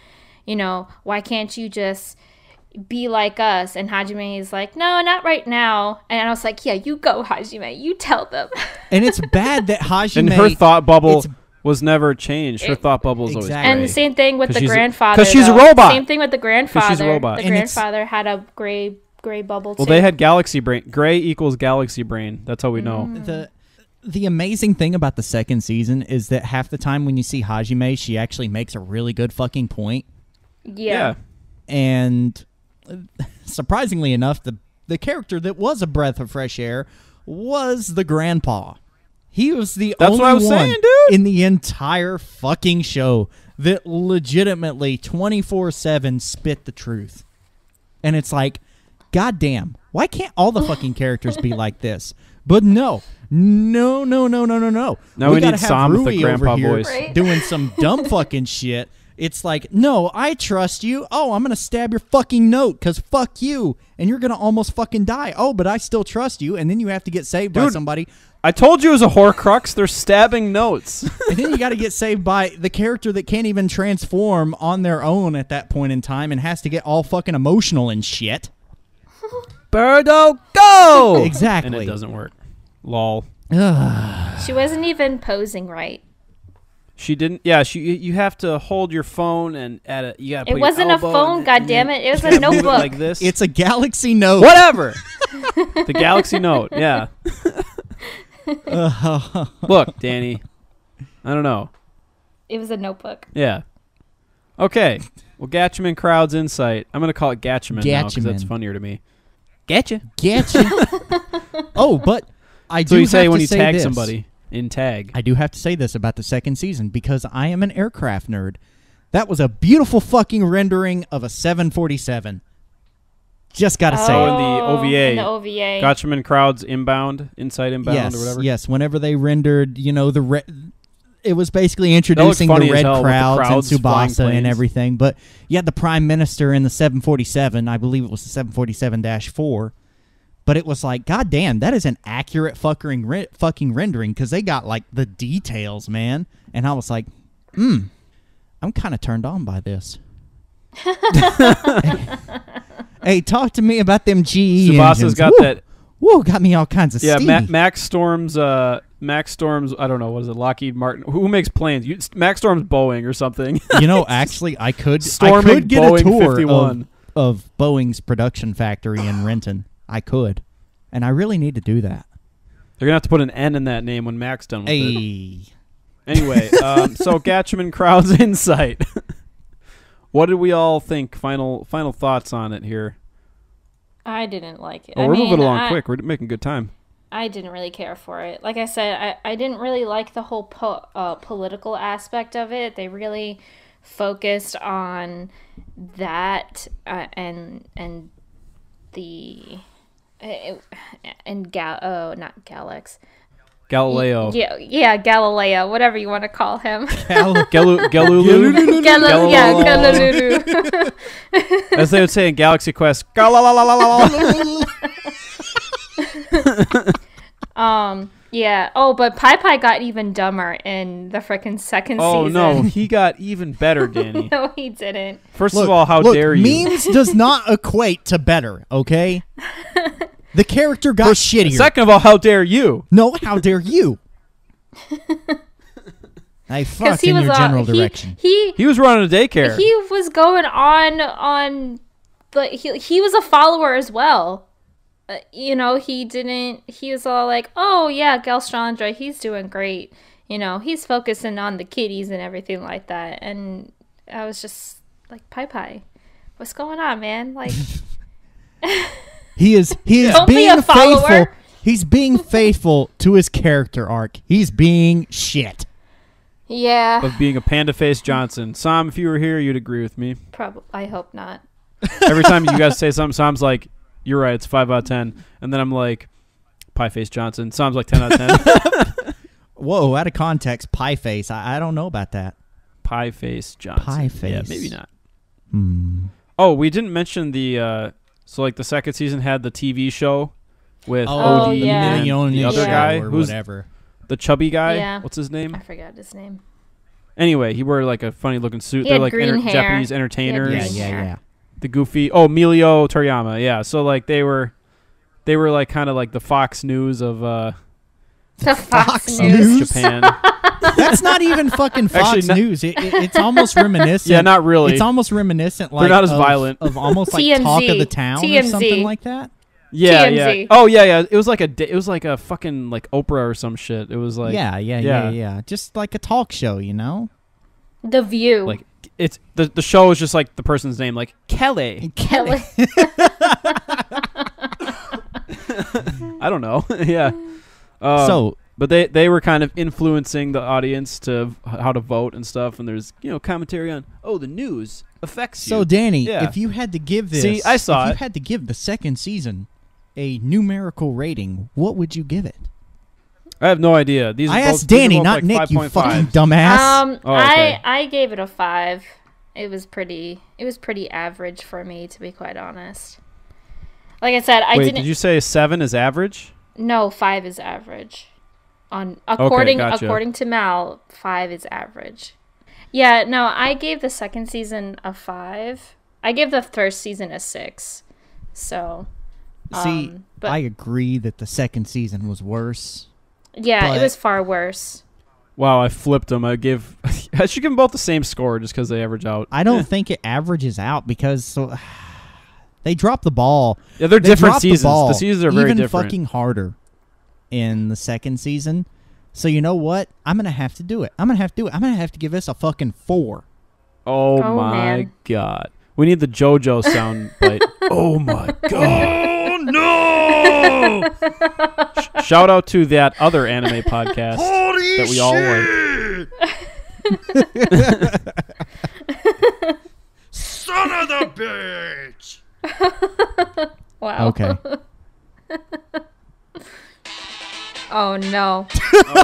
Why can't you just be like us? And Hajime is like, no, not right now. And I was like, yeah, you go, Hajime. You tell them. And it's bad that Hajime... And her thought bubble was never changed. Her thought bubble is always Exactly. And the same thing with the grandfather. Because she's a robot. Same thing with the grandfather. She's a robot. The And grandfather had a gray bubble, too. Well, they had galaxy brain. Gray equals galaxy brain. That's how we know. The amazing thing about the second season is that half the time when you see Hajime, she actually makes a really good fucking point. Yeah. And surprisingly enough, the character that was a breath of fresh air was the grandpa. He was the That's only what I was one saying, dude. in the entire fucking show that legitimately 24/7 spit the truth. And it's like, goddamn, why can't all the fucking characters be like this? But no. Now we gotta need have Sam with the Rui grandpa over here voice. Right? doing some dumb fucking shit. It's like, no, I trust you. Oh, I'm going to stab your fucking note because fuck you. And you're going to almost fucking die. Oh, but I still trust you. And then you have to get saved by Dude. somebody. I told you it was a Horcrux. They're stabbing notes. And then you got to get saved by the character that can't even transform on their own at that point in time and has to get all fucking emotional and shit. Birdo, go! Exactly. And it doesn't work. Lol. She wasn't even posing right. She didn't. Yeah, you have to hold your phone and you gotta. Put It wasn't your a elbow phone, and goddammit. It was you a gotta move it notebook. like this. It's a Galaxy Note. Whatever. The Galaxy Note. Yeah. Look, Danny. I don't know. It was a notebook. Yeah. Okay. Well, Gatchaman Crowds Insight. I'm gonna call it Gatchaman now because that's Gatchaman. funnier to me. Getcha. Oh, but I do So you have say to when you say tag this. somebody in tag. I do have to say this about the second season because I am an aircraft nerd. That was a beautiful fucking rendering of a 747. Just gotta say Oh, it. in the OVA. In the OVA. Gatchaman Crowds Inbound, Inside Inbound, Yes, or whatever. yes. Whenever they rendered, it was basically introducing funny the as red hell with the crowds and crowds flying Tsubasa and planes. everything. But you had the Prime Minister in the 747. I believe it was the 747-4. But it was like, God damn, that is an accurate fucking rendering because they got like the details, man. And I was like, I'm kind of turned on by this. Hey, talk to me about them GE Tsubasa's engines. got Woo! that. Whoa, got me all kinds of Yeah, steamy. Max Storm's. Max Storm's. I don't know. What is it? Lockheed Martin. Who makes planes? Max Storm's Boeing or something. Actually, I could Storming get Boeing a tour 51. of Boeing's production factory in Renton. I could, and I really need to do that. They're gonna have to put an N in that name when Mac's done with it. Hey, Anyway, so Gatchaman Crowds Insight. What did we all think? Final thoughts on it here. I didn't like it. Oh, we're moving along quick. We're making good time. I didn't really care for it. Like I said, I didn't really like the whole political aspect of it. They really focused on that and the not Galax. Galileo. Yeah, Galileo, whatever you want to call him. Galileo. Galileo. As they would say in Galaxy Quest. Yeah. Oh, but Pai Pai got even dumber in the frickin' second Oh season. no, he got even better, Danny. No, he didn't. First of all, how dare you? Memes does not equate to better. Okay, the character got shittier. Second of all, how dare you? No, how dare you? I fuck in your general direction. He was running a daycare. He was going on, but he was a follower as well. He didn't. He was all like, "Oh yeah, Galstrandra, he's doing great. He's focusing on the kitties and everything like that." And I was just like, "Pai Pai, what's going on, man? Like." He is Don't be being a follower. faithful. He's being faithful to his character arc. He's being shit. Yeah. Of being a panda-faced Johnson. Sam, if you were here, you'd agree with me. Probably. I hope not. Every time you guys say something, Sam's like, "You're right, it's 5 out of 10." And then I'm like, "Pie-faced Johnson." Sam's like 10 out of 10. Whoa, out of context, pie face. I don't know about that. Pie Face Johnson. Pie Face. Yeah, maybe not. Hmm. Oh, we didn't mention the so like the second season had the TV show with Oh, OD yeah. and the other Yeah. guy or who's whatever. the chubby guy. Yeah. What's his name? I forgot his name. Anyway, he wore like a funny looking suit. He They're had like green hair. Japanese He had entertainers. green Yeah, hair. yeah. The goofy. Oh, Emilio Toriyama. Yeah. So like they were like kind of like the Fox News of The Fox Fox News. News? Japan. That's not even fucking Fox Actually, no- News. It's almost reminiscent. Yeah, not really. It's almost reminiscent. Like They're not as of- violent. of almost like TMZ. Talk of the Town or TMZ. something like that. Yeah, TMZ. yeah. Oh, yeah, yeah. It was like a fucking like Oprah or some shit. It was like Yeah. Just like a talk show, you know. The View. like it's the show is just like the person's name, like Kelly. Kelly. I don't know. Yeah. So but they were kind of influencing the audience to how to vote and stuff. And there's commentary on the news affects you. So Danny, Yeah. if you had to give this, See, I saw if you it. had to give the second season a numerical rating, what would you give it? I have no idea. These are I both- asked these are Danny, both not like Nick. You 5.5. fucking dumbass. Oh, okay. I gave it a 5. It was pretty average for me, to be quite honest. Like I said, I Wait, didn't. did you say 7 is average? No, 5 is average. According gotcha. to Mal, 5 is average. Yeah, no, I gave the second season a 5. I gave the first season a 6. So, See, but I agree that the second season was worse. yeah, but- it was far worse. Wow, I flipped them. I should give them both the same score just because they average out. I don't think it averages out because they drop the ball. Yeah, they're They different drop seasons. The, ball The seasons are very even different. fucking harder in the second season. So you know what? I'm gonna have to do it. I'm gonna have to give this a fucking 4. Oh, Oh, my man. god. We need the JoJo sound bite. Oh my god. Oh no! Shout out to that other anime podcast that we all like. Son of the bitch! Wow. Okay. Oh no.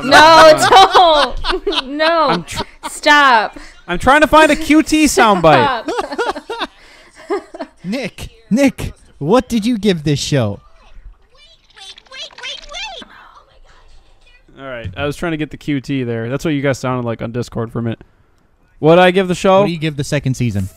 No, don't. No. Stop. I'm trying to find a QT soundbite. Stop. Nick, what did you give this show? All right, I was trying to get the QT there. That's what you guys sounded like on Discord for a minute. What did I give the show? What do you give the second season?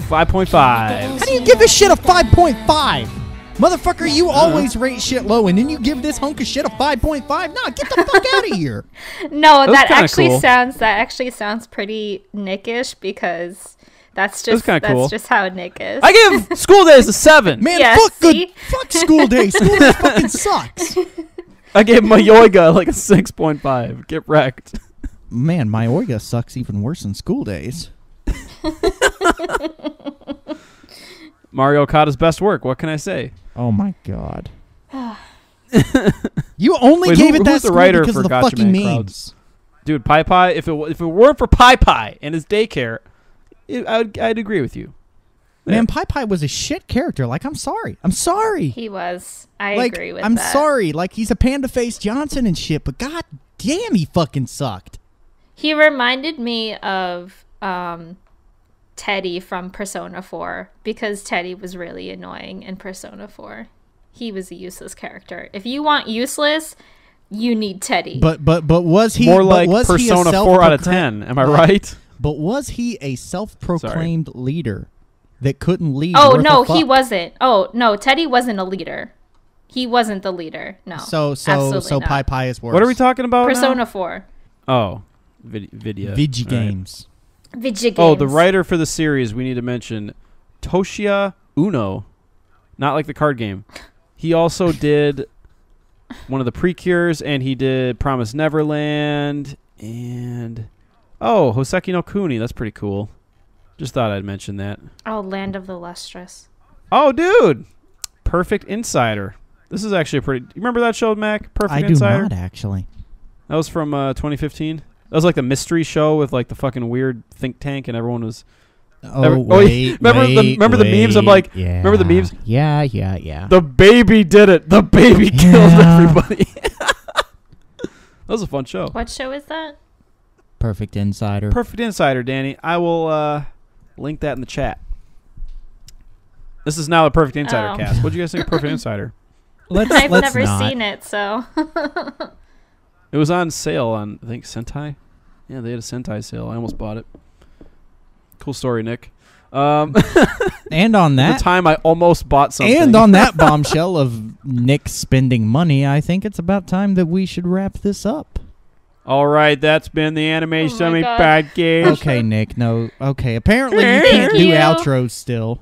Five 5.5. How do you give this shit a 5.5? Motherfucker, you always rate shit low, and then you give this hunk of shit a 5.5? Nah, get the fuck out of here. No, was that kinda actually cool. sounds pretty Nickish because that's was just kinda cool. how Nick is. I give School Days a 7. Man, Yeah, fuck see? fuck school day. School day fucking sucks. I gave Mayoiga like a 6.5. Get wrecked. Man, my Oiga sucks even worse than school days. Mario Okada's best work. What can I say? Oh my god. You only Wait, gave who- it that who's the score writer because for of the Gatchaman fucking memes. Crowds? Dude, Pai Pai, if it weren't for Pai Pai and his daycare, I'd agree with you. Man, Pai Pai was a shit character. Like, I'm sorry. He was. I Like, agree with I'm that. sorry. Like, he's a Panda Face Johnson and shit, but god damn, he fucking sucked. He reminded me of Teddy from Persona 4 because Teddy was really annoying in Persona 4. He was a useless character. If you want useless, you need Teddy. But was he More but like was he a Persona 4 out of self-procla- 10. Am I right? But was he a self-proclaimed leader that couldn't lead? Oh, worth no, a fuck? he wasn't. Oh, no, Teddy wasn't a leader. He wasn't the leader. No. So absolutely not. Pai Pai is worse. What are we talking about now? Persona 4. Oh, Vidya. Vigi All right. games. Video games. Oh, the writer for the series we need to mention, Toshiya Uno. Not like the card game. He also did one of the Precures, and he did Promise Neverland, and Hoseki no Kuni. That's pretty cool. Just thought I'd mention that. Oh, Land of the Lustrous. Oh, dude. Perfect Insider. This is actually a pretty... You remember that show, Mac? Perfect I do Insider? not actually. That was from 2015. That was like the mystery show with like the fucking weird think tank, and everyone was. Wait, remember the memes? I'm like, yeah, remember the memes? Yeah. The baby did it. The baby killed everybody. That was a fun show. What show is that? Perfect Insider. Perfect Insider, Danny. I will link that in the chat. This is now a Perfect Insider cast. What do you guys think of Perfect Insider? I've let's never not. seen it, so. It was on sale on, I think, Sentai. Yeah, they had a Sentai sale. I almost bought it. Cool story, Nick. And on that, the time I almost bought something. and on that bombshell of Nick spending money, I think it's about time that we should wrap this up. All right, that's been the Anime Summit Podcast. Okay, Nick. No. Okay. Apparently, you Thank can't do you. outros still.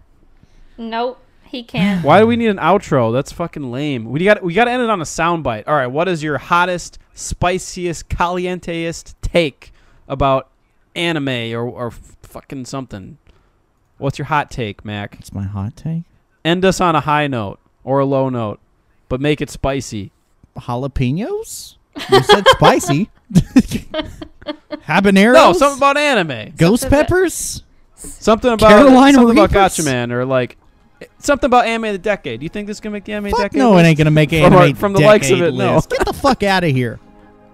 Nope, he can't. Why do we need an outro? That's fucking lame. We got to end it on a soundbite. All right, what is your hottest, spiciest, calienteest take about anime or fucking something? What's your hot take, Mac? It's my hot take. End us on a high note or a low note, but make it spicy. Jalapenos? You said spicy. Habaneros? No, something about anime. Ghost peppers? Something about Carolina something about Reapers? Gatchaman or like something about anime of the decade. Do you think this is gonna make the anime Fuck decade? no, list? it ain't gonna make From anime from the likes of decade it, no. list. Get the fuck out of here.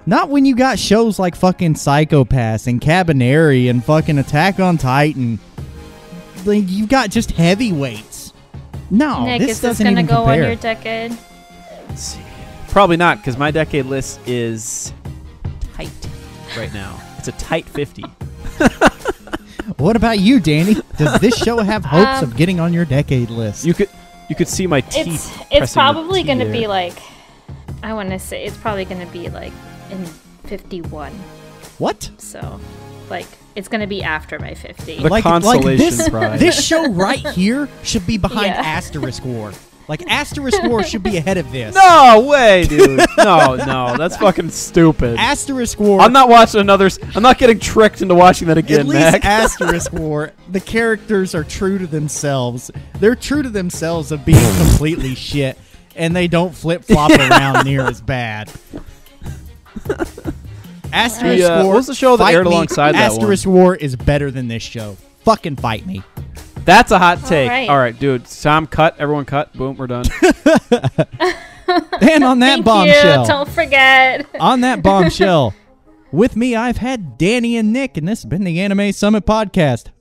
Not when you got shows like fucking Psychopaths and Cabaneri and fucking Attack on Titan. Like, you've got just heavyweights. No, Nick, this is this doesn't gonna even go compare. on your decade? Let's see. Probably not, because my decade list is tight right now. It's a tight 50. What about you, Danny? Does this show have hopes of getting on your decade list? You could see my teeth. It's probably going gonna be like, I want to say it's probably gonna be like in 51. What? So, like, it's gonna be after my 50. The consolation prize. This show right here should be behind Yeah. Asterisk War. Like, Asterisk War should be ahead of this. No way, dude. No, that's fucking stupid. Asterisk War. I'm not watching another. I'm not getting tricked into watching that again, At least Mac. Asterisk War, the characters are true to themselves. They're true to themselves of being completely shit, and they don't flip-flop around near as bad. Asterisk War. What was the show that fight aired me. alongside that one? Asterisk War is better than this show. Fucking fight me. That's a hot take. All right, dude. Sam, cut. Everyone cut. Boom, we're done. And on that Thank bombshell. you. Don't forget. On that bombshell. With me, I've had Danny and Nick, and this has been the Anime Summit Podcast.